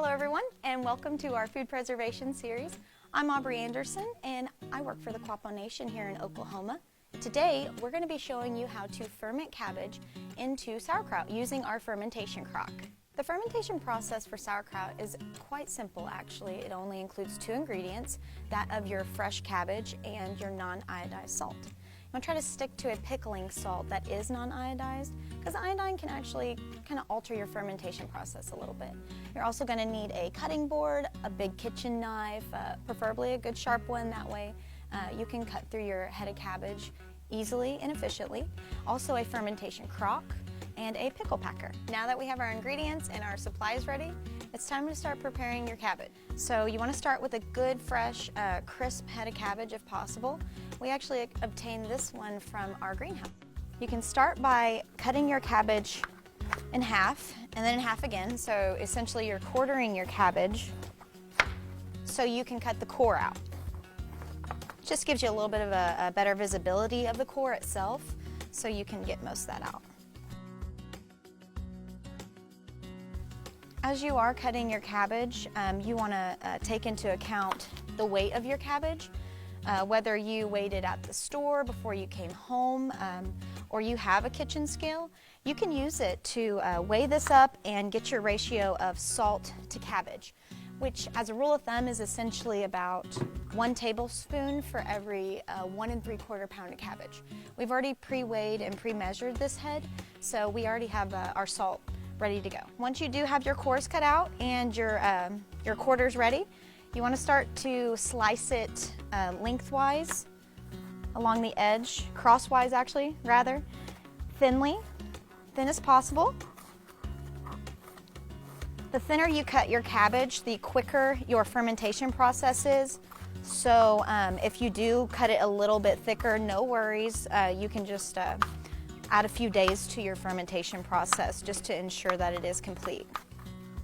Hello everyone, and welcome to our food preservation series. I'm Aubrey Anderson, and I work for the Quapaw Nation here in Oklahoma. Today, we're going to be showing you how to ferment cabbage into sauerkraut using our fermentation crock. The fermentation process for sauerkraut is quite simple actually. It only includes two ingredients, that of your fresh cabbage and your non-iodized salt. I'm going to try to stick to a pickling salt that is non-iodized because iodine can actually kind of alter your fermentation process a little bit. You're also going to need a cutting board, a big kitchen knife, preferably a good sharp one, that way you can cut through your head of cabbage easily and efficiently. Also a fermentation crock and a pickle packer. Now that we have our ingredients and our supplies ready, it's time to start preparing your cabbage. So you want to start with a good, fresh, crisp head of cabbage if possible. We actually obtained this one from our greenhouse. You can start by cutting your cabbage in half and then in half again. So essentially you're quartering your cabbage so you can cut the core out. Just gives you a little bit of a better visibility of the core itself so you can get most of that out. As you are cutting your cabbage, you want to take into account the weight of your cabbage, whether you weighed it at the store before you came home, or you have a kitchen scale. You can use it to weigh this up and get your ratio of salt to cabbage, which as a rule of thumb is essentially about 1 tablespoon for every 1 3/4 pound of cabbage. We've already pre-weighed and pre-measured this head, so we already have our salt ready to go. Once you do have your cores cut out and your quarters ready, you want to start to slice it lengthwise along the edge, crosswise actually, rather, thin as possible. The thinner you cut your cabbage, the quicker your fermentation process is. So if you do cut it a little bit thicker, no worries. You can just add a few days to your fermentation process just to ensure that it is complete.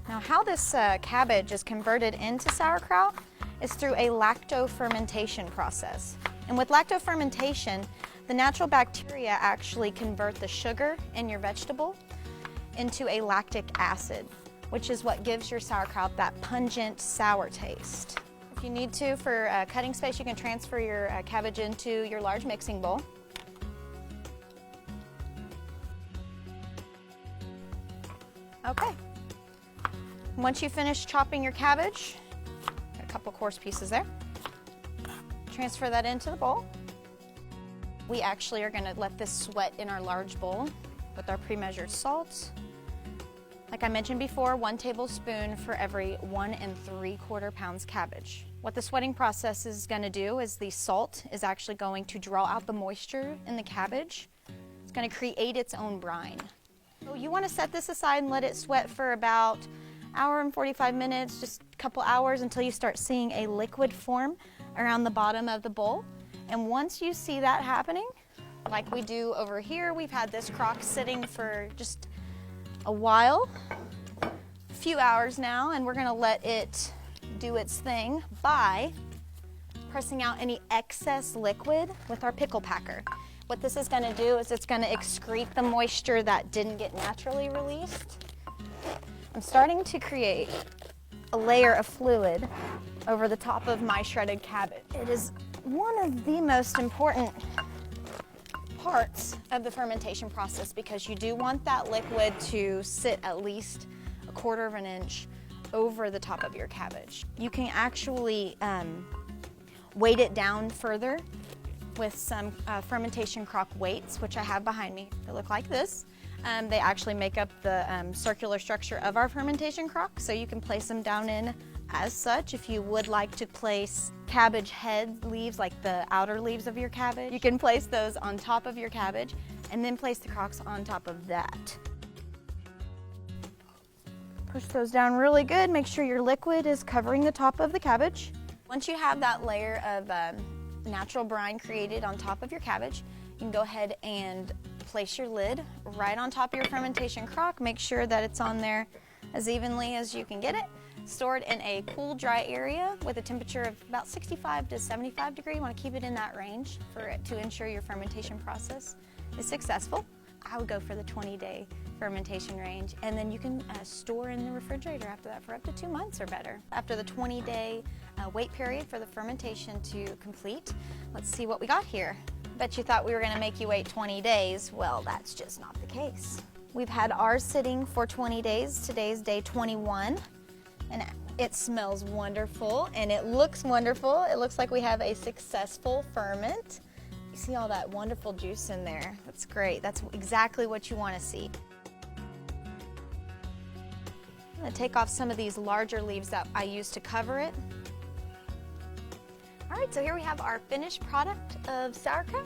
Now how this cabbage is converted into sauerkraut is through a lacto-fermentation process. And with lacto-fermentation, the natural bacteria actually convert the sugar in your vegetable into a lactic acid, which is what gives your sauerkraut that pungent, sour taste. If you need to, for cutting space, you can transfer your cabbage into your large mixing bowl. Okay, once you finish chopping your cabbage, got a couple coarse pieces there, transfer that into the bowl. We actually are going to let this sweat in our large bowl with our pre-measured salt. Like I mentioned before, 1 tablespoon for every 1 3/4 pounds cabbage. What the sweating process is going to do is the salt is actually going to draw out the moisture in the cabbage. It's going to create its own brine. So you want to set this aside and let it sweat for about 1 hour and 45 minutes, just a couple hours until you start seeing a liquid form around the bottom of the bowl. And once you see that happening, like we do over here, we've had this crock sitting for just a while, a few hours now, and we're going to let it do its thing by pressing out any excess liquid with our pickle packer. What this is going to do is it's going to excrete the moisture that didn't get naturally released. I'm starting to create a layer of fluid over the top of my shredded cabbage. It is one of the most important parts of the fermentation process because you do want that liquid to sit at least 1/4 of an inch over the top of your cabbage. You can actually weight it down further with some fermentation crock weights, which I have behind me. They look like this. They actually make up the circular structure of our fermentation crock, so you can place them down in as such. If you would like to place cabbage head leaves, like the outer leaves of your cabbage, you can place those on top of your cabbage and then place the crocks on top of that. Push those down really good. Make sure your liquid is covering the top of the cabbage. Once you have that layer of natural brine created on top of your cabbage, you can go ahead and place your lid right on top of your fermentation crock. Make sure that it's on there as evenly as you can get it. Store it in a cool, dry area with a temperature of about 65 to 75 degrees. You want to keep it in that range to ensure your fermentation process is successful. I would go for the 20-day fermentation range, and then you can store in the refrigerator after that for up to 2 months or better. After the 20-day wait period for the fermentation to complete, let's see what we got here. Bet you thought we were going to make you wait 20 days. Well, that's just not the case. We've had ours sitting for 20 days. Today's day 21, and it smells wonderful and it looks wonderful. It looks like we have a successful ferment. You see all that wonderful juice in there. That's great. That's exactly what you want to see. I'm going to take off some of these larger leaves that I used to cover it. All right, so here we have our finished product of sauerkraut,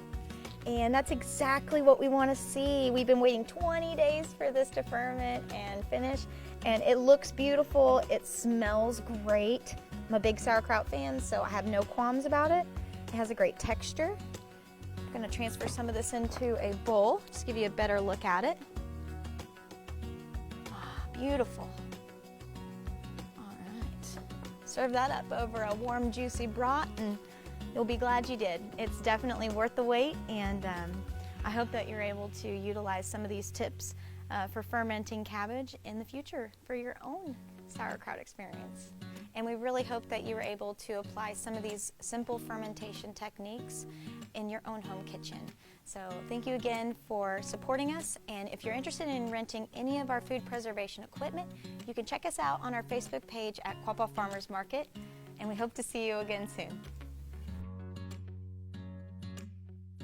and that's exactly what we want to see. We've been waiting 20 days for this to ferment and finish, and it looks beautiful. It smells great. I'm a big sauerkraut fan, so I have no qualms about it. It has a great texture. I'm going to transfer some of this into a bowl, just give you a better look at it. Beautiful. Serve that up over a warm, juicy broth, and you'll be glad you did. It's definitely worth the wait, and I hope that you're able to utilize some of these tips for fermenting cabbage in the future for your own sauerkraut experience. And we really hope that you were able to apply some of these simple fermentation techniques in your own home kitchen. So thank you again for supporting us, and if you're interested in renting any of our food preservation equipment, you can check us out on our Facebook page at Quapaw Farmers Market, and we hope to see you again soon.